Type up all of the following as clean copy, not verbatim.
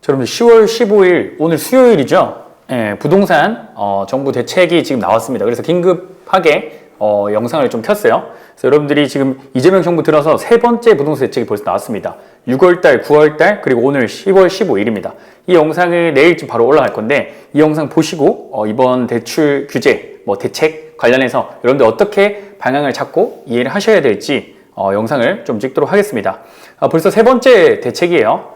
여러분들 10월 15일 오늘 수요일이죠. 예, 부동산 정부 대책이 지금 나왔습니다. 그래서 긴급하게 영상을 좀 켰어요. 그래서 여러분들이 지금 이재명 정부 들어서 세 번째 부동산 대책이 벌써 나왔습니다. 6월달, 9월달, 그리고 오늘 10월 15일입니다. 이 영상을 내일쯤 바로 올라갈 건데 이 영상 보시고 이번 대출 규제, 대책 관련해서 여러분들 어떻게 방향을 잡고 이해를 하셔야 될지 영상을 좀 찍도록 하겠습니다. 벌써 세 번째 대책이에요.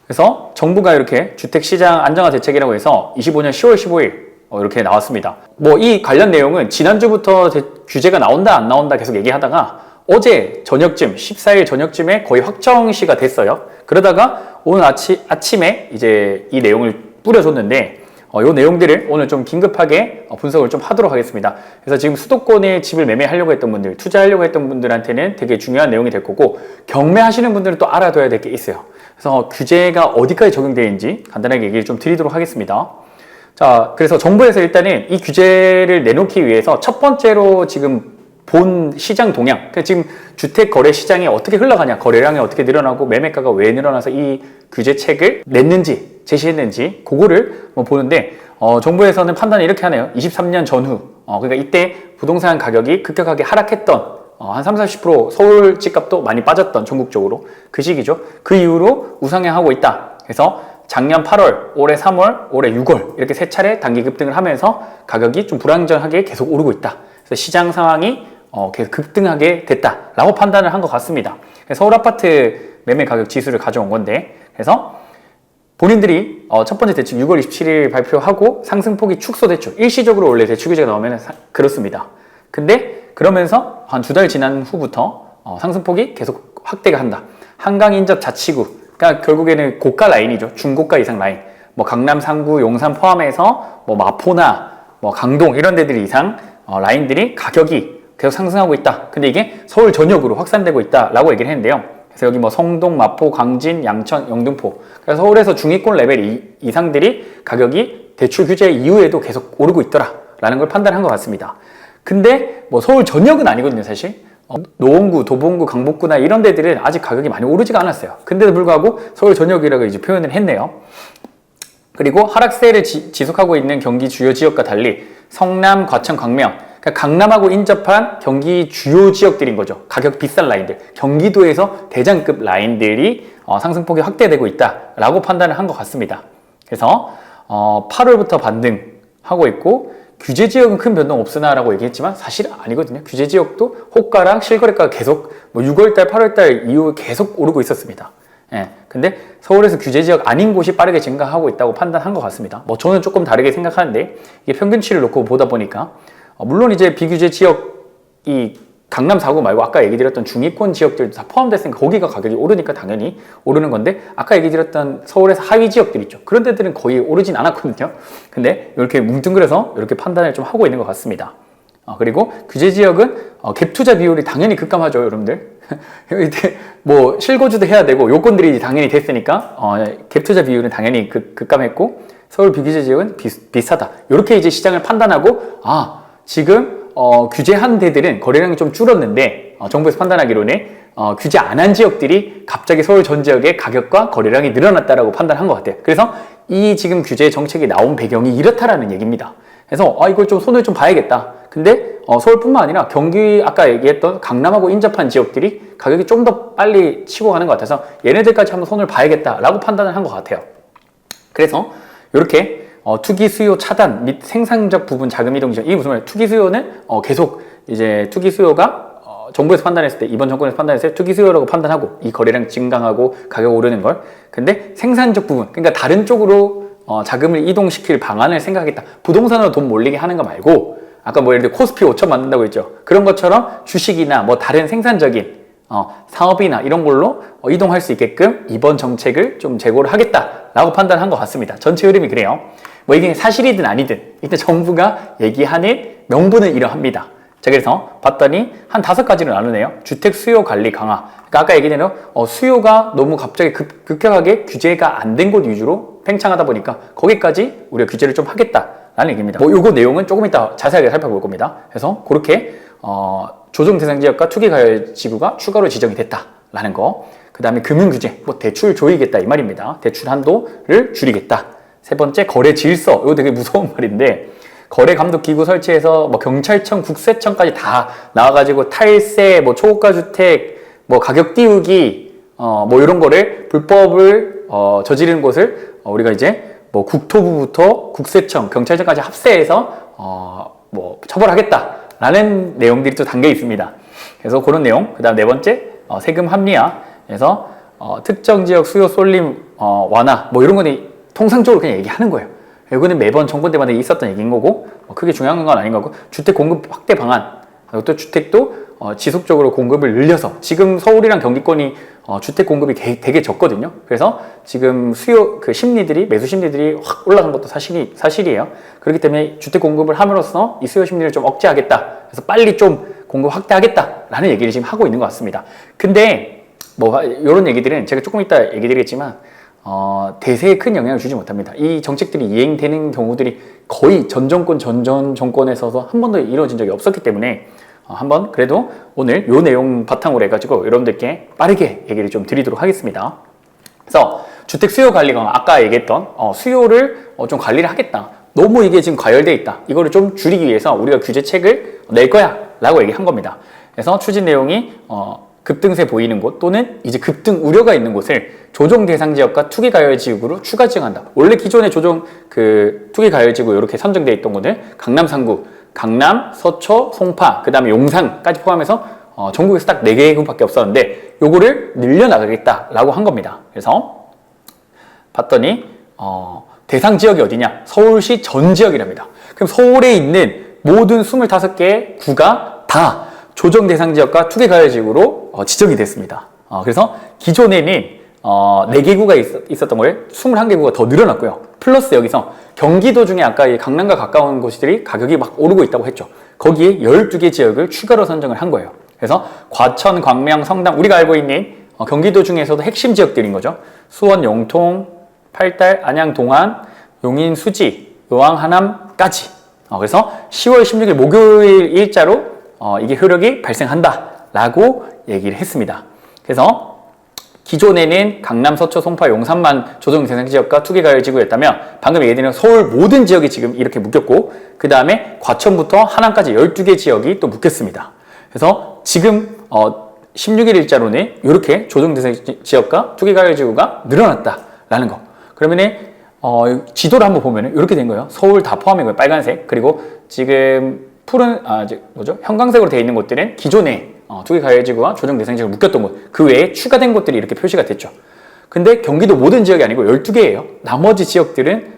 그래서 정부가 이렇게 주택시장 안정화 대책이라고 해서 25년 10월 15일 이렇게 나왔습니다. 이 관련 내용은 지난주부터 규제가 나온다 안 나온다 계속 얘기하다가 어제 저녁쯤 14일 저녁쯤에 거의 확정시가 됐어요. 그러다가 오늘 아침에 이제 이 내용을 뿌려줬는데 이 내용들을 오늘 좀 긴급하게 분석을 좀 하도록 하겠습니다. 그래서 지금 수도권에 집을 매매하려고 했던 분들, 투자하려고 했던 분들한테는 되게 중요한 내용이 될 거고 경매하시는 분들은 또 알아둬야 될 게 있어요. 그래서 규제가 어디까지 적용되는지 간단하게 얘기를 좀 드리도록 하겠습니다. 자, 그래서 정부에서 일단은 이 규제를 내놓기 위해서 첫 번째로 지금 본 시장 동향, 그러니까 지금 주택 거래 시장이 어떻게 흘러가냐, 거래량이 어떻게 늘어나고 매매가가 왜 늘어나서 이 규제책을 냈는지, 제시했는지 그거를 보는데 정부에서는 판단을 이렇게 하네요. 23년 전후, 그러니까 이때 부동산 가격이 급격하게 하락했던 한 30-40% 서울 집값도 많이 빠졌던 전국적으로 그 시기죠. 그 이후로 우상향하고 있다. 그래서 작년 8월, 올해 3월, 올해 6월 이렇게 세 차례 단기 급등을 하면서 가격이 좀 불안정하게 계속 오르고 있다. 그래서 시장 상황이 계속 급등하게 됐다라고 판단을 한 것 같습니다. 서울 아파트 매매 가격 지수를 가져온 건데 그래서 본인들이 첫 번째 대책 6월 27일 발표하고 상승폭이 축소됐죠. 일시적으로 원래 대출 규제가 나오면 그렇습니다. 근데 그러면서 한 두 달 지난 후부터 상승폭이 계속 확대가 한다. 한강 인접 자치구, 그러니까 결국에는 고가 라인이죠. 중고가 이상 라인. 강남, 상구, 용산 포함해서 마포나 강동 이런 데들 이상 라인들이 가격이 계속 상승하고 있다. 근데 이게 서울 전역으로 확산되고 있다라고 얘기를 했는데요. 그래서 여기 성동, 마포, 광진, 양천, 영등포. 그래서 서울에서 중위권 레벨 이상들이 가격이 대출 규제 이후에도 계속 오르고 있더라라는 걸 판단한 것 같습니다. 근데 서울 전역은 아니거든요, 사실. 노원구, 도봉구, 강북구나 이런 데들은 아직 가격이 많이 오르지가 않았어요. 근데도 불구하고 서울 전역이라고 이제 표현을 했네요. 그리고 하락세를 지속하고 있는 경기 주요 지역과 달리 성남, 과천, 광명, 그러니까 강남하고 인접한 경기 주요 지역들인 거죠. 가격 비싼 라인들, 경기도에서 대장급 라인들이 상승폭이 확대되고 있다라고 판단을 한 것 같습니다. 그래서 8월부터 반등하고 있고 규제 지역은 큰 변동 없으나라고 얘기했지만 사실 아니거든요. 규제 지역도 호가랑 실거래가가 계속 6월달, 8월달 이후에 계속 오르고 있었습니다. 예, 근데 서울에서 규제 지역 아닌 곳이 빠르게 증가하고 있다고 판단한 것 같습니다. 저는 조금 다르게 생각하는데 이게 평균치를 놓고 보다 보니까 물론 이제 비규제 지역이 강남 4구 말고 아까 얘기 드렸던 중위권 지역들도 다 포함됐으니까 거기가 가격이 오르니까 당연히 오르는 건데 아까 얘기 드렸던 서울에서 하위 지역들 있죠. 그런 데들은 거의 오르진 않았거든요. 근데 이렇게 뭉뚱그려서 이렇게 판단을 좀 하고 있는 것 같습니다. 그리고 규제 지역은 갭 투자 비율이 당연히 급감하죠, 여러분들. 실거주도 해야 되고 요건들이 당연히 됐으니까 갭 투자 비율은 당연히 급감했고 서울 비규제 지역은 비슷하다. 이렇게 이제 시장을 판단하고 지금 규제한 데들은 거래량이 좀 줄었는데 정부에서 판단하기로는 규제 안 한 지역들이 갑자기 서울 전 지역의 가격과 거래량이 늘어났다라고 판단한 것 같아요. 그래서 이 지금 규제 정책이 나온 배경이 이렇다라는 얘기입니다. 그래서 이걸 좀 손을 좀 봐야겠다. 근데 서울뿐만 아니라 경기 아까 얘기했던 강남하고 인접한 지역들이 가격이 좀 더 빨리 치고 가는 것 같아서 얘네들까지 한번 손을 봐야겠다라고 판단을 한 것 같아요. 그래서 이렇게 투기 수요 차단 및 생산적 부분 자금 이동 지원. 이게 무슨 말이에요? 투기 수요는 계속 이제 투기 수요가 정부에서 판단했을 때, 이번 정권에서 판단했을 때 투기 수요라고 판단하고 이 거래량 증강하고 가격 오르는 걸. 근데 생산적 부분, 그러니까 다른 쪽으로 자금을 이동시킬 방안을 생각하겠다. 부동산으로 돈 몰리게 하는 거 말고 아까 예를 들어 코스피 5천 만든다고 했죠. 그런 것처럼 주식이나 다른 생산적인 사업이나 이런 걸로 이동할 수 있게끔 이번 정책을 좀 재고를 하겠다라고 판단한 것 같습니다. 전체 흐름이 그래요. 이게 사실이든 아니든 일단 정부가 얘기하는 명분은 이러합니다. 자, 그래서 봤더니 한 5가지로 나누네요. 주택 수요 관리 강화. 그러니까 아까 얘기된 대로 수요가 너무 갑자기 급격하게 규제가 안 된 곳 위주로 팽창하다 보니까 거기까지 우리가 규제를 좀 하겠다라는 얘기입니다. 요거 내용은 조금 이따 자세하게 살펴볼 겁니다. 그래서 그렇게 조정 대상 지역과 투기 가열 지구가 추가로 지정이 됐다라는 거. 그 다음에 금융규제, 뭐 대출 조이겠다 이 말입니다. 대출 한도를 줄이겠다. 세 번째, 거래 질서. 이거 되게 무서운 말인데, 거래감독기구 설치해서 뭐 경찰청, 국세청까지 다 나와가지고 탈세, 뭐 초고가 주택, 뭐 가격 띄우기, 뭐 이런 거를 불법을 저지르는 곳을 우리가 이제 뭐 국토부부터 국세청, 경찰청까지 합세해서 뭐 처벌하겠다라는 내용들이 또 담겨 있습니다. 그래서 그런 내용. 그다음 네 번째, 세금 합리화해서 특정 지역 수요 쏠림 완화, 뭐 이런 거는 통상적으로 그냥 얘기하는 거예요. 이거는 매번 정권 때마다 있었던 얘기인 거고 크게 중요한 건 아닌 거고, 주택 공급 확대 방안, 그리고 또 주택도 지속적으로 공급을 늘려서, 지금 서울이랑 경기권이 주택 공급이 되게 적거든요. 그래서 지금 수요 심리들이, 매수 심리들이 확 올라간 것도 사실이에요. 그렇기 때문에 주택 공급을 함으로써 이 수요 심리를 좀 억제하겠다. 그래서 빨리 좀 공급 확대하겠다라는 얘기를 지금 하고 있는 것 같습니다. 근데 뭐 이런 얘기들은 제가 조금 이따 얘기 드리겠지만 대세에 큰 영향을 주지 못합니다. 이 정책들이 이행되는 경우들이 거의 전 정권에서도 한 번도 이루어진 적이 없었기 때문에 한번 그래도 오늘 요 내용 바탕으로 해가지고 여러분들께 빠르게 얘기를 좀 드리도록 하겠습니다. 그래서 주택 수요 관리가 아까 얘기했던 수요를 좀 관리를 하겠다. 너무 이게 지금 과열돼 있다. 이거를 좀 줄이기 위해서 우리가 규제책을 낼 거야 라고 얘기한 겁니다. 그래서 추진 내용이 급등세 보이는 곳 또는 이제 급등 우려가 있는 곳을 조정 대상 지역과 투기 가열 지역으로 추가 지정한다. 원래 기존에 투기 가열 지구 이렇게 선정되어 있던 곳을 강남 3구, 강남, 서초, 송파, 그 다음에 용산까지 포함해서 전국에서 딱 4개 구밖에 없었는데 요거를 늘려나가겠다라고 한 겁니다. 그래서 봤더니 대상 지역이 어디냐? 서울시 전 지역이랍니다. 그럼 서울에 있는 모든 25개의 구가 다 조정 대상 지역과 투기 가열 지역으로 지정이 됐습니다. 그래서 기존에는 4개 구가 있었던 걸 21개 구가 더 늘어났고요. 플러스 여기서 경기도 중에 아까 이 강남과 가까운 곳들이 가격이 막 오르고 있다고 했죠. 거기에 12개 지역을 추가로 선정을 한 거예요. 그래서 과천, 광명, 성남, 우리가 알고 있는 경기도 중에서도 핵심 지역들인 거죠. 수원, 영통, 팔달, 안양, 동안, 용인, 수지, 의왕, 하남까지. 그래서 10월 16일 목요일 일자로 이게 효력이 발생한다라고 얘기를 했습니다. 그래서 기존에는 강남, 서초, 송파, 용산만 조정 대상 지역과 투기 가열 지구였다면 방금 얘기드린 서울 모든 지역이 지금 이렇게 묶였고 그 다음에 과천부터 하남까지 12개 지역이 또 묶였습니다. 그래서 지금 16일 일자로는 이렇게 조정 대상 지역과 투기 가열 지구가 늘어났다라는 거. 그러면은 지도를 한번 보면은 이렇게 된 거예요. 서울 다 포함이고요. 빨간색. 그리고 지금 푸른 형광색으로 되어 있는 곳들은 기존에 투기 가열 지구와 조정 대상 지구가 묶였던 곳, 그 외에 추가된 곳들이 이렇게 표시가 됐죠. 근데 경기도 모든 지역이 아니고 12개예요. 나머지 지역들은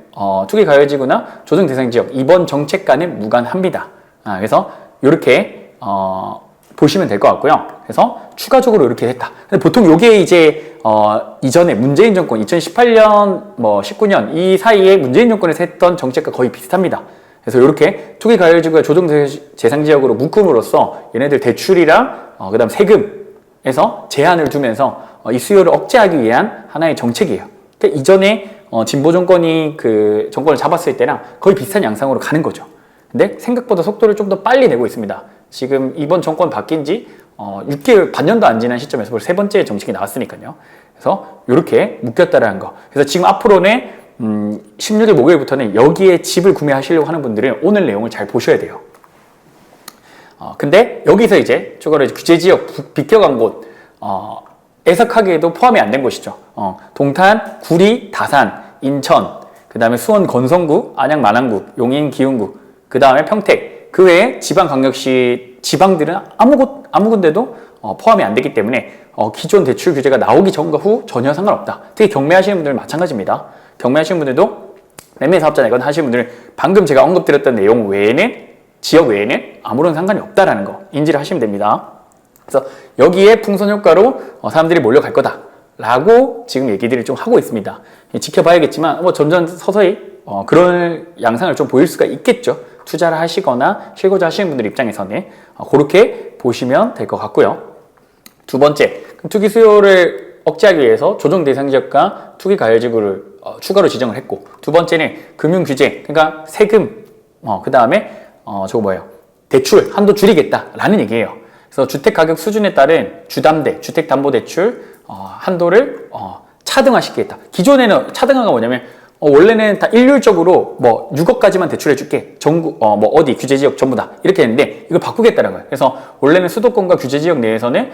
투기 가열 지구나 조정 대상 지역 이번 정책과는 무관합니다. 그래서 이렇게 보시면 될 것 같고요. 그래서 추가적으로 이렇게 됐다. 근데 보통 이게 이제 이전에 문재인 정권 2018년 뭐 19년 이 사이에 문재인 정권에서 했던 정책과 거의 비슷합니다. 그래서 이렇게 투기 가열 지구가 조정 대상 지역으로 묶음으로써 얘네들 대출이랑 그다음 세금에서 제한을 두면서 이 수요를 억제하기 위한 하나의 정책이에요. 그러니까 이전에 진보 정권이 그 정권을 잡았을 때랑 거의 비슷한 양상으로 가는 거죠. 근데 생각보다 속도를 좀 더 빨리 내고 있습니다. 지금 이번 정권 바뀐 지 6개월, 반년도 안 지난 시점에서 벌써 세 번째 정책이 나왔으니까요. 그래서 이렇게 묶였다라는 거. 그래서 지금 앞으로는 16일 목요일부터는 여기에 집을 구매하시려고 하는 분들은 오늘 내용을 잘 보셔야 돼요. 근데 여기서 이제 추가로 규제지역 비껴간 곳, 애석하게도 포함이 안 된 곳이죠. 동탄, 구리, 다산, 인천, 그 다음에 수원 건성구, 안양 만안구, 용인 기흥구, 그 다음에 평택, 그 외에 지방광역시 지방들은 아무 군데도 포함이 안 되기 때문에 기존 대출 규제가 나오기 전과 후 전혀 상관없다. 특히 경매하시는 분들 마찬가지입니다. 경매하시는 분들도 매매 사업자나 이건 하시는 분들은 방금 제가 언급드렸던 내용 외에는 지역 외에는 아무런 상관이 없다라는 거 인지를 하시면 됩니다. 그래서 여기에 풍선 효과로 사람들이 몰려갈 거다라고 지금 얘기들을 좀 하고 있습니다. 지켜봐야겠지만 뭐 점점 서서히 그런 양상을 좀 보일 수가 있겠죠. 투자를 하시거나 실거주 하시는 분들 입장에서는 그렇게 보시면 될 것 같고요. 두 번째, 투기 수요를 억제하기 위해서 조정 대상 지역과 투기 가열 지구를 추가로 지정을 했고, 두 번째는 금융 규제, 그러니까 세금, 그 다음에 대출 한도 줄이겠다라는 얘기예요. 그래서 주택 가격 수준에 따른 주담대, 주택담보대출 한도를 차등화시키겠다. 기존에는 차등화가 뭐냐면 원래는 다 일률적으로 뭐 6억까지만 대출해줄게. 전국 뭐 어디 규제지역 전부 다 이렇게 했는데 이걸 바꾸겠다는 거예요. 그래서 원래는 수도권과 규제지역 내에서는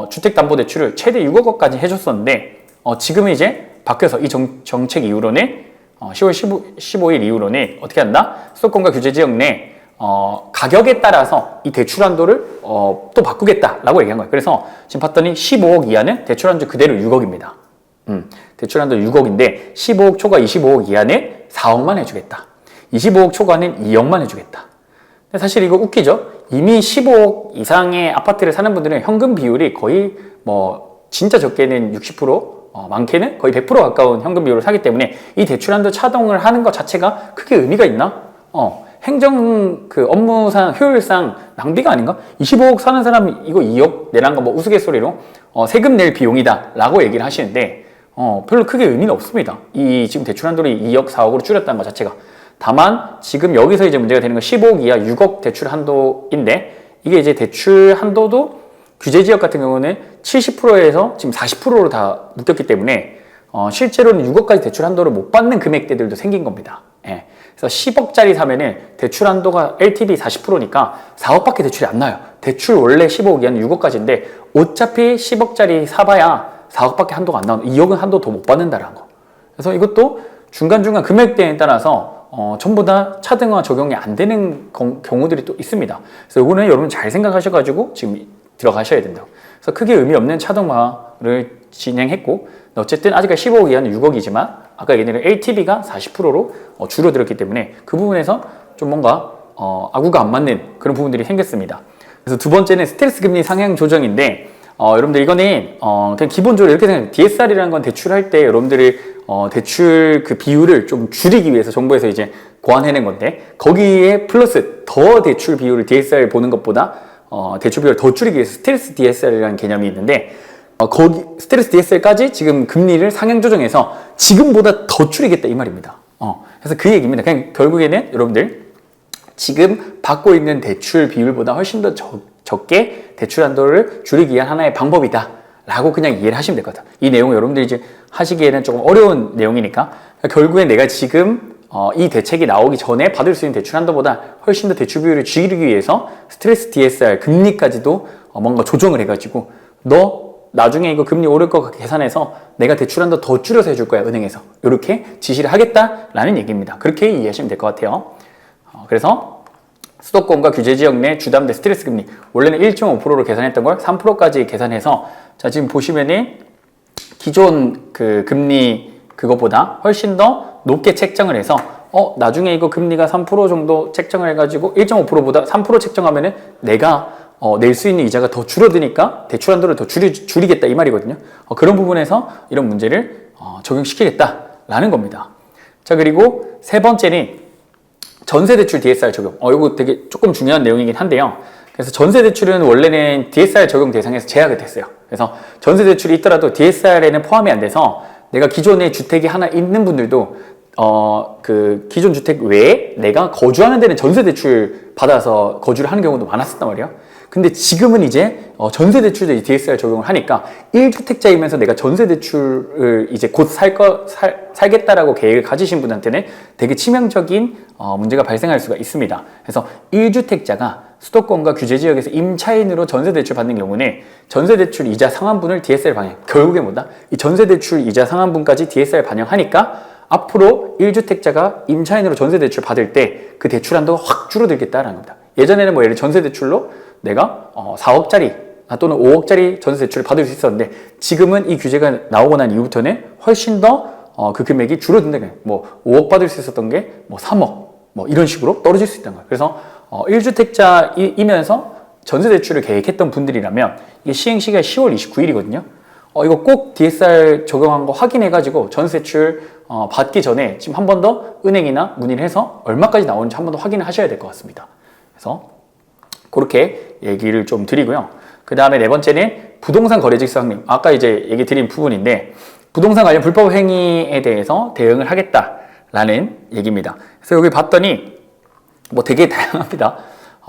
주택담보대출을 최대 6억까지 해줬었는데 지금은 이제 바뀌어서 이 정책 이후로는 10월 15일 이후로는 어떻게 한다? 수도권과 규제지역 내 가격에 따라서 이 대출 한도를 또 바꾸겠다라고 얘기한 거예요. 그래서 지금 봤더니 15억 이하는 대출 한도 그대로 6억입니다. 대출 한도 6억인데 15억 초과 25억 이하는 4억만 해주겠다. 25억 초과는 2억만 해주겠다. 근데 사실 이거 웃기죠? 이미 15억 이상의 아파트를 사는 분들은 현금 비율이 거의 뭐 진짜 적게는 60%, 많게는 거의 100% 가까운 현금 비율을 사기 때문에 이 대출 한도 차동을 하는 것 자체가 크게 의미가 있나? 행정 업무상 효율상 낭비가 아닌가? 25억 사는 사람이 이거 2억 내란 거 뭐 우스갯소리로 세금 낼 비용이다 라고 얘기를 하시는데 별로 크게 의미는 없습니다. 이 지금 대출 한도를 2억, 4억으로 줄였다는 것 자체가. 다만 지금 여기서 이제 문제가 되는 건 15억 이하 6억 대출 한도인데 이게 이제 대출 한도도 규제 지역 같은 경우는 70%에서 지금 40%로 다 묶였기 때문에 실제로는 6억까지 대출 한도를 못 받는 금액대들도 생긴 겁니다. 예. 그래서 10억짜리 사면은 대출 한도가 LTV 40%니까 4억밖에 대출이 안 나요. 대출 원래 15억 이하는 6억까지인데 어차피 10억짜리 사봐야 4억밖에 한도가 안 나오는 2억은 한도 더 못 받는다라는 거. 그래서 이것도 중간중간 금액대에 따라서 전부 다 차등화 적용이 안 되는 경우들이 또 있습니다. 그래서 이거는 여러분 잘 생각하셔가지고 지금 들어가셔야 된다고. 그래서 크게 의미 없는 차등화를 진행했고 어쨌든 아직까지 15억 이하는 6억이지만 아까 얘기한 LTV가 40%로 줄어들었기 때문에 그 부분에서 좀 뭔가 아구가 안 맞는 그런 부분들이 생겼습니다. 그래서 두 번째는 스트레스 금리 상향 조정인데 여러분들 이거는 그냥 기본적으로 이렇게 생각해요. DSR이라는 건 대출할 때 여러분들이 대출 그 비율을 좀 줄이기 위해서 정부에서 이제 고안해낸 건데 거기에 플러스 더 대출 비율을 DSR 보는 것보다 대출 비율을 더 줄이기 위해서 스트레스 DSR이라는 개념이 있는데 거기 스트레스 DSR까지 지금 금리를 상향 조정해서 지금보다 더 줄이겠다 이 말입니다. 그래서 그 얘기입니다. 그냥 결국에는 여러분들 지금 받고 있는 대출 비율보다 훨씬 더 적게 대출 한도를 줄이기 위한 하나의 방법이다 라고 그냥 이해를 하시면 될 것 같아요. 이 내용을 여러분들이 이제 하시기에는 조금 어려운 내용이니까 결국엔 내가 지금 이 대책이 나오기 전에 받을 수 있는 대출 한도보다 훨씬 더 대출 비율을 줄이기 위해서 스트레스 DSR 금리까지도 뭔가 조정을 해가지고 너 나중에 이거 금리 오를 거 계산해서 내가 대출 한도 더 줄여서 해줄 거야 은행에서 이렇게 지시를 하겠다라는 얘기입니다. 그렇게 이해하시면 될 것 같아요. 그래서 수도권과 규제지역 내 주담대 스트레스 금리 원래는 1.5%로 계산했던 걸 3%까지 계산해서 자 지금 보시면은 기존 그 금리 그것보다 훨씬 더 높게 책정을 해서 나중에 이거 금리가 3% 정도 책정을 해가지고 1.5%보다 3% 책정하면은 내가 낼 수 있는 이자가 더 줄어드니까 대출 한도를 더 줄이겠다 이 말이거든요. 그런 부분에서 이런 문제를 적용시키겠다라는 겁니다. 자 그리고 세 번째는 전세대출 DSR 적용. 이거 되게 조금 중요한 내용이긴 한데요. 그래서 전세대출은 원래는 DSR 적용 대상에서 제약이 됐어요. 그래서 전세대출이 있더라도 DSR에는 포함이 안 돼서 내가 기존에 주택이 하나 있는 분들도 그 기존 주택 외에 내가 거주하는 데는 전세대출 받아서 거주를 하는 경우도 많았었단 말이에요. 근데 지금은 이제 전세대출도 DSR 적용을 하니까 1주택자이면서 내가 전세대출을 이제 곧 살겠다라고 계획을 가지신 분한테는 되게 치명적인 문제가 발생할 수가 있습니다. 그래서 1주택자가 수도권과 규제지역에서 임차인으로 전세대출 받는 경우는 전세대출 이자 상환분을 DSR 반영. 결국에 뭐다? 이 전세대출 이자 상환분까지 DSR 반영하니까 앞으로 1주택자가 임차인으로 전세대출 받을 때 그 대출 한도가 확 줄어들겠다라는 겁니다. 예전에는 뭐 예를 들어 전세대출로 내가 4억짜리 또는 5억짜리 전세대출을 받을 수 있었는데 지금은 이 규제가 나오고 난 이후부터는 훨씬 더 그 금액이 줄어든다. 뭐 5억 받을 수 있었던 게 뭐 3억 뭐 이런 식으로 떨어질 수 있다는 거예요. 그래서 1주택자이면서 전세대출을 계획했던 분들이라면 이게 시행시기가 10월 29일이거든요. 이거 꼭 DSR 적용한 거 확인해가지고 전세대출 받기 전에 지금 한 번 더 은행이나 문의를 해서 얼마까지 나오는지 한 번 더 확인을 하셔야 될 것 같습니다. 그래서 그렇게 얘기를 좀 드리고요. 그 다음에 네 번째는 부동산 거래직서 확립. 아까 이제 얘기 드린 부분인데 부동산 관련 불법 행위에 대해서 대응을 하겠다라는 얘기입니다. 그래서 여기 봤더니 뭐 되게 다양합니다.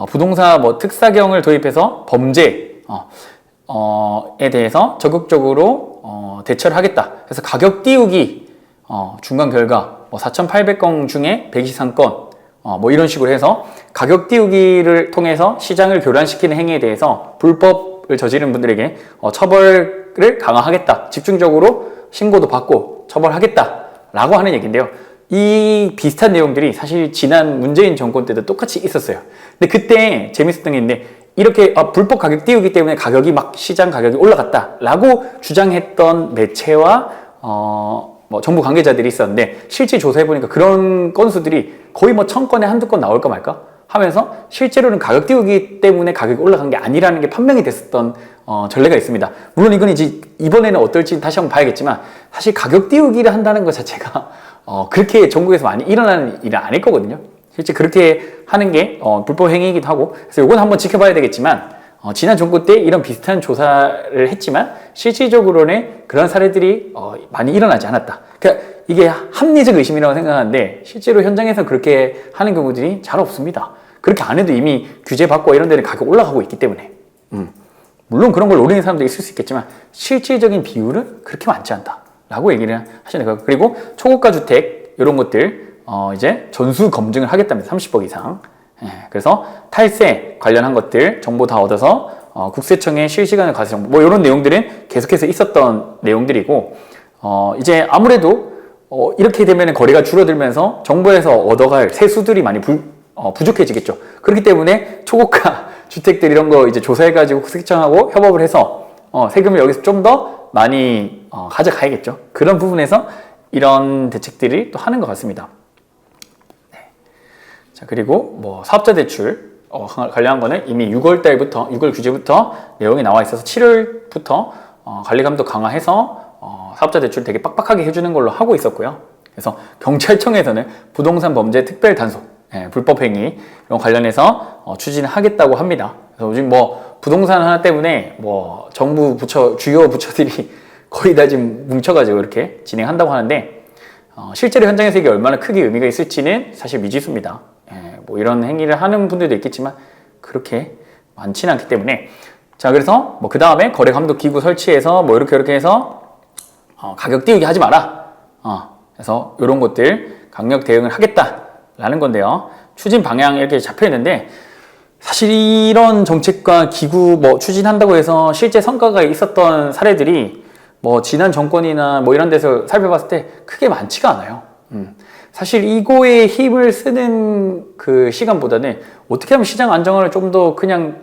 부동산 뭐 특사경을 도입해서 범죄 에 대해서 적극적으로 대처를 하겠다. 그래서 가격 띄우기 중간 결과 뭐 4,800건 중에 123건 뭐 이런 식으로 해서 가격 띄우기를 통해서 시장을 교란시키는 행위에 대해서 불법을 저지른 분들에게 처벌을 강화하겠다. 집중적으로 신고도 받고 처벌하겠다라고 하는 얘기인데요. 이 비슷한 내용들이 사실 지난 문재인 정권 때도 똑같이 있었어요. 근데 그때 재밌었던 게 있는데 이렇게 불법 가격 띄우기 때문에 가격이 막 시장 가격이 올라갔다라고 주장했던 매체와 뭐 정부 관계자들이 있었는데 실제 조사해보니까 그런 건수들이 거의 뭐 1000건에 한두 건 나올까 말까 하면서 실제로는 가격 띄우기 때문에 가격이 올라간 게 아니라는 게 판명이 됐었던 전례가 있습니다. 물론 이건 이제 이번에는 어떨지 다시 한번 봐야겠지만 사실 가격 띄우기를 한다는 것 자체가 그렇게 전국에서 많이 일어나는 일은 아닐 거거든요. 실제 그렇게 하는 게 불법 행위이기도 하고 그래서 이건 한번 지켜봐야 되겠지만 지난 정부 때 이런 비슷한 조사를 했지만 실질적으로는 그런 사례들이 많이 일어나지 않았다. 그러니까 이게 합리적 의심이라고 생각하는데 실제로 현장에서 그렇게 하는 경우들이 잘 없습니다. 그렇게 안 해도 이미 규제받고 이런 데는 가격 올라가고 있기 때문에 물론 그런 걸 노리는 사람도 있을 수 있겠지만 실질적인 비율은 그렇게 많지 않다 라고 얘기를 하시는 거예요. 그리고 초고가 주택 이런 것들 이제 전수 검증을 하겠답니다. 30억 이상. 그래서 탈세 관련한 것들 정보 다 얻어서 국세청에 실시간에 가세 정보 뭐 이런 내용들은 계속해서 있었던 내용들이고 이제 아무래도 이렇게 되면 거래가 줄어들면서 정부에서 얻어갈 세수들이 많이 부족해지겠죠. 그렇기 때문에 초고가 주택들 이런 거 이제 조사해가지고 국세청하고 협업을 해서 세금을 여기서 좀 더 많이 가져가야겠죠. 그런 부분에서 이런 대책들이 또 하는 것 같습니다. 자, 그리고 뭐 사업자 대출 관련한 거는 이미 6월 규제부터 내용이 나와 있어서 7월부터 관리 감독 강화해서 사업자 대출 되게 빡빡하게 해주는 걸로 하고 있었고요. 그래서 경찰청에서는 부동산 범죄 특별 단속, 불법 행위 이런 관련해서 추진을 하겠다고 합니다. 그래서 요즘 뭐 부동산 하나 때문에 뭐 정부 부처 주요 부처들이 거의 다 지금 뭉쳐가지고 이렇게 진행한다고 하는데 실제로 현장에서 이게 얼마나 크게 의미가 있을지는 사실 미지수입니다. 뭐 이런 행위를 하는 분들도 있겠지만 그렇게 많지는 않기 때문에 자 그래서 뭐 그 다음에 거래 감독 기구 설치해서 뭐 이렇게 해서 가격 띄우기 하지 마라. 그래서 이런 것들 강력 대응을 하겠다라는 건데요. 추진 방향 이렇게 잡혀 있는데 사실 이런 정책과 기구 뭐 추진한다고 해서 실제 성과가 있었던 사례들이 뭐 지난 정권이나 뭐 이런 데서 살펴봤을 때 크게 많지가 않아요. 사실 이거에 힘을 쓰는 그 시간보다는 어떻게 하면 시장 안정화를 좀 더 그냥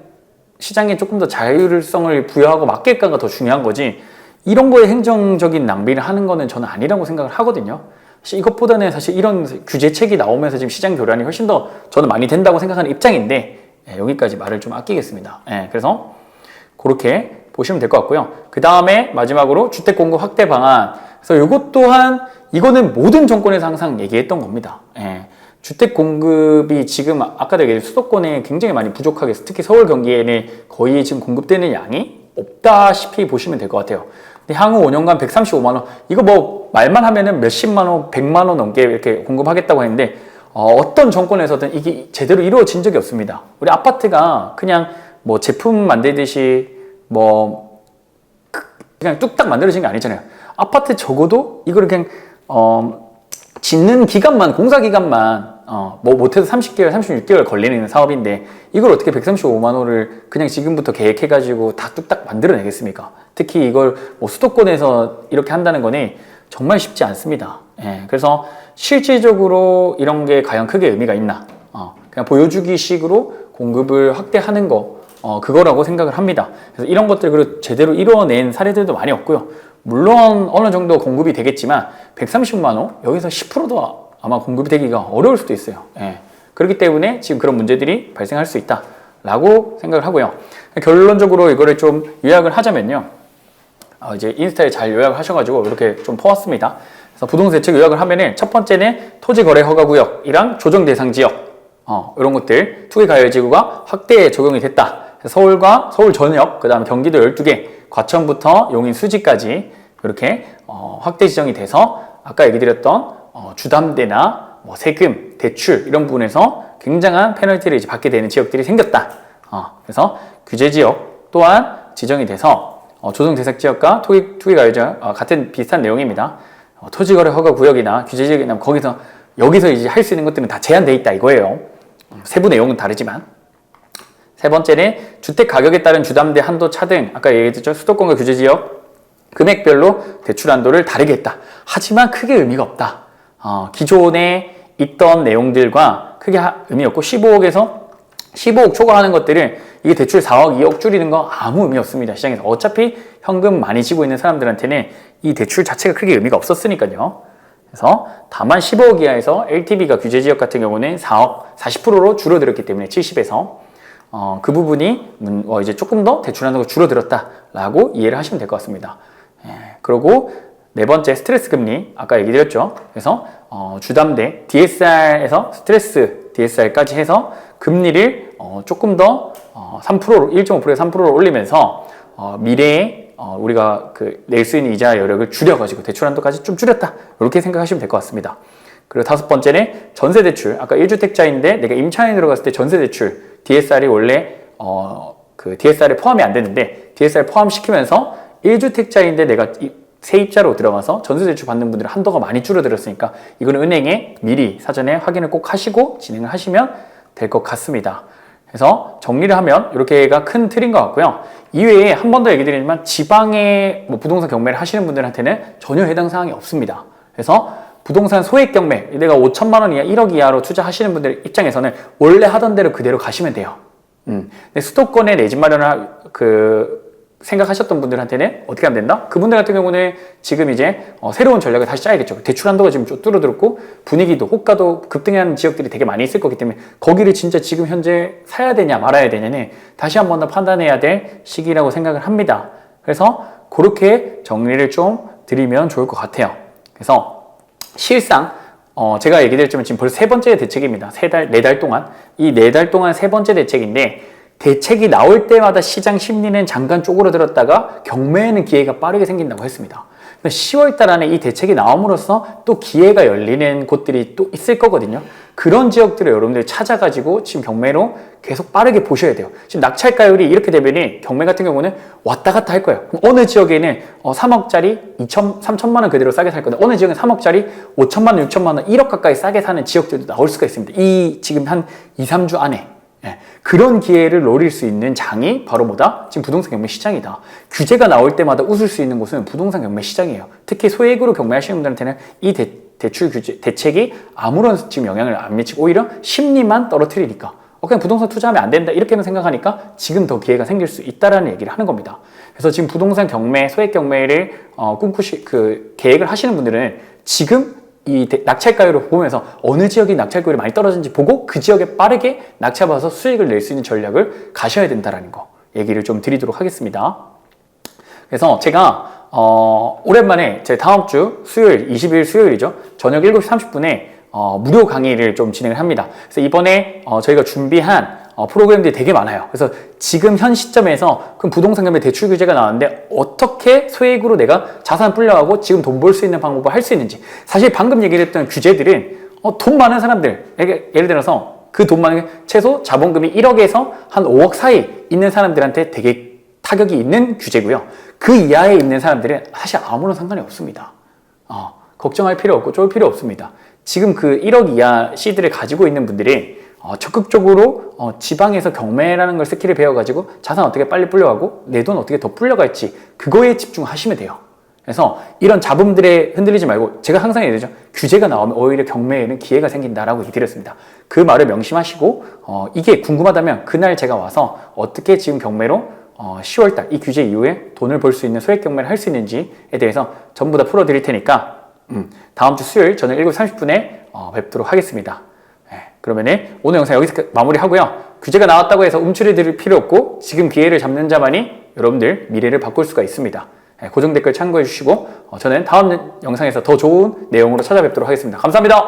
시장에 조금 더 자율성을 부여하고 맡길까가 더 중요한 거지 이런 거에 행정적인 낭비를 하는 거는 저는 아니라고 생각을 하거든요. 사실 이것보다는 사실 이런 규제책이 나오면서 지금 시장 교란이 훨씬 더 저는 많이 된다고 생각하는 입장인데 여기까지 말을 좀 아끼겠습니다. 그래서 그렇게 보시면 될 것 같고요. 그 다음에 마지막으로 주택 공급 확대 방안. 그래서 이것 또한 이거는 모든 정권에서 항상 얘기했던 겁니다. 주택 공급이 지금 아까도 얘기했던 수도권에 굉장히 많이 부족하게 특히 서울 경기에는 거의 지금 공급되는 양이 없다시피 보시면 될 것 같아요. 근데 향후 5년간 135만 원 이거 뭐 말만 하면은 몇십만 원, 100만 원 넘게 이렇게 공급하겠다고 했는데 어떤 정권에서든 이게 제대로 이루어진 적이 없습니다. 우리 아파트가 그냥 뭐 제품 만들듯이 뭐 그냥 뚝딱 만들어진 게 아니잖아요. 아파트 적어도 이거를 그냥 짓는 기간만 공사 기간만 뭐 못해도 30개월, 36개월 걸리는 사업인데 이걸 어떻게 135만 원을 그냥 지금부터 계획해가지고 다 뚝딱 만들어내겠습니까? 특히 이걸 뭐 수도권에서 이렇게 한다는 거는 정말 쉽지 않습니다. 그래서 실질적으로 이런 게 과연 크게 의미가 있나? 그냥 보여주기 식으로 공급을 확대하는 거 그거라고 생각을 합니다. 그래서 이런 것들 제대로 이루어낸 사례들도 많이 없고요. 물론 어느 정도 공급이 되겠지만 130만 원 여기서 10%도 아마 공급이 되기가 어려울 수도 있어요. 그렇기 때문에 지금 그런 문제들이 발생할 수 있다라고 생각을 하고요. 결론적으로 이거를 좀 요약을 하자면요. 이제 인스타에 잘 요약을 하셔가지고 이렇게 좀 퍼왔습니다. 그래서 부동산 대책 요약을 하면은 첫 번째는 토지거래 허가구역이랑 조정 대상 지역 이런 것들 투기가열지구가 확대 적용이 됐다. 서울과 서울 전역, 그 다음에 경기도 12개, 과천부터 용인 수지까지 이렇게 확대 지정이 돼서 아까 얘기 드렸던 주담대나 뭐 세금, 대출 이런 부분에서 굉장한 페널티를 이제 받게 되는 지역들이 생겼다. 그래서 규제 지역 또한 지정이 돼서 조정대상지역과 투기가율자 같은 비슷한 내용입니다. 토지거래 허가 구역이나 규제지역이나 여기서 이제 할 수 있는 것들은 다 제한돼 있다 이거예요. 세부 내용은 다르지만. 세 번째는 주택 가격에 따른 주담대 한도 차등, 아까 얘기했죠. 수도권과 규제지역 금액별로 대출 한도를 다르게 했다. 하지만 크게 의미가 없다. 기존에 있던 내용들과 크게 의미 없고 15억 초과하는 것들은 이게 대출 4억, 2억 줄이는 거 아무 의미 없습니다. 시장에서. 어차피 현금 많이 쥐고 있는 사람들한테는 이 대출 자체가 크게 의미가 없었으니까요. 그래서 다만 15억 이하에서 LTV가 규제지역 같은 경우는 4억, 40%로 줄어들었기 때문에 70에서 그 부분이 이제 조금 더 대출 한도가 줄어들었다라고 이해를 하시면 될 것 같습니다. 그리고 네 번째 스트레스 금리 아까 얘기 드렸죠. 그래서 주담대 DSR에서 스트레스 DSR까지 해서 금리를 조금 더 3%로 1.5%에서 3%로 올리면서 미래에 우리가 낼 수 있는 이자 여력을 줄여가지고 대출 한도까지 좀 줄였다 이렇게 생각하시면 될 것 같습니다. 그리고 다섯 번째는 전세대출. 아까 1주택자인데 내가 임차인에 들어갔을 때 전세대출 DSR이 원래 DSR에 포함이 안 되는데 DSR 포함시키면서 1주택자인데 내가 세입자로 들어가서 전세대출 받는 분들은 한도가 많이 줄어들었으니까 이거는 은행에 미리 사전에 확인을 꼭 하시고 진행을 하시면 될 것 같습니다. 그래서 정리를 하면 이렇게가 큰 틀인 것 같고요. 이외에 한 번 더 얘기 드리지만 지방에 부동산 경매를 하시는 분들한테는 전혀 해당 사항이 없습니다. 그래서 부동산 소액 경매, 내가 5천만 원 이하, 1억 이하로 투자하시는 분들 입장에서는 원래 하던 대로 그대로 가시면 돼요. 근데 수도권에 내 집 마련을 생각하셨던 분들한테는 어떻게 하면 된다? 그분들 같은 경우는 지금 이제 새로운 전략을 다시 짜야겠죠. 대출 한도가 지금 좀 뚫어들었고 분위기도 호가도 급등하는 지역들이 되게 많이 있을 거기 때문에 거기를 진짜 지금 현재 사야 되냐 말아야 되냐는 다시 한 번 더 판단해야 될 시기라고 생각을 합니다. 그래서 그렇게 정리를 좀 드리면 좋을 것 같아요. 그래서 실상 제가 얘기 드렸지만 지금 벌써 세 번째 대책입니다. 네 달 동안. 이 4달 동안 세 번째 대책인데 대책이 나올 때마다 시장 심리는 잠깐 쪼그러들었다가 경매에는 기회가 빠르게 생긴다고 했습니다. 10월달 안에 이 대책이 나옴으로써 또 기회가 열리는 곳들이 또 있을 거거든요. 그런 지역들을 여러분들이 찾아가지고 지금 경매로 계속 빠르게 보셔야 돼요. 지금 낙찰가율이 이렇게 되면 경매 같은 경우는 왔다 갔다 할 거예요. 그럼 어느 지역에는 3억짜리 3천만 원 그대로 싸게 살 건데 어느 지역은 3억짜리 5천만 원, 6천만 원, 1억 가까이 싸게 사는 지역들도 나올 수가 있습니다. 이 지금 한 2, 3주 안에. 그런 기회를 노릴 수 있는 장이 바로 뭐다? 지금 부동산 경매 시장이다. 규제가 나올 때마다 웃을 수 있는 곳은 부동산 경매 시장이에요. 특히 소액으로 경매하시는 분들한테는 이 대출 규제, 대책이 아무런 지금 영향을 안 미치고 오히려 심리만 떨어뜨리니까 그냥 부동산 투자하면 안 된다 이렇게만 생각하니까 지금 더 기회가 생길 수 있다라는 얘기를 하는 겁니다. 그래서 지금 부동산 경매, 소액 경매를 계획을 하시는 분들은 지금 이 낙찰가율을 보면서 어느 지역이 낙찰가율이 많이 떨어진지 보고 그 지역에 빠르게 낙찰받아서 수익을 낼 수 있는 전략을 가셔야 된다는 거 얘기를 좀 드리도록 하겠습니다. 그래서 제가 오랜만에 제 다음 주 수요일, 20일 수요일이죠. 저녁 7시 30분에 무료 강의를 좀 진행을 합니다. 그래서 이번에 저희가 준비한 프로그램들이 되게 많아요. 그래서 지금 현 시점에서 그럼 부동산 경매 대출 규제가 나왔는데 어떻게 소액으로 내가 자산 불려가고 지금 돈 벌 수 있는 방법을 할 수 있는지. 사실 방금 얘기를 했던 규제들은 돈 많은 사람들, 예를 들어서 그 돈 많은 최소 자본금이 1억에서 한 5억 사이 있는 사람들한테 되게 타격이 있는 규제고요. 그 이하에 있는 사람들은 사실 아무런 상관이 없습니다. 걱정할 필요 없고 쫄 필요 없습니다. 지금 그 1억 이하 시드를 가지고 있는 분들이 적극적으로 지방에서 경매라는 걸 스킬을 배워가지고 자산 어떻게 빨리 불려가고 내 돈 어떻게 더 불려갈지 그거에 집중하시면 돼요. 그래서 이런 잡음들에 흔들리지 말고 제가 항상 얘기하죠. 규제가 나오면 오히려 경매에는 기회가 생긴다라고 얘기드렸습니다. 그 말을 명심하시고 이게 궁금하다면 그날 제가 와서 어떻게 지금 경매로 10월달 이 규제 이후에 돈을 벌 수 있는 소액 경매를 할 수 있는지에 대해서 전부 다 풀어드릴 테니까 다음 주 수요일 저녁 7시 30분에 뵙도록 하겠습니다. 그러면은 오늘 영상 여기서 마무리하고요. 규제가 나왔다고 해서 움츠려 들 필요 없고 지금 기회를 잡는 자만이 여러분들 미래를 바꿀 수가 있습니다. 고정 댓글 참고해 주시고 저는 다음 영상에서 더 좋은 내용으로 찾아뵙도록 하겠습니다. 감사합니다.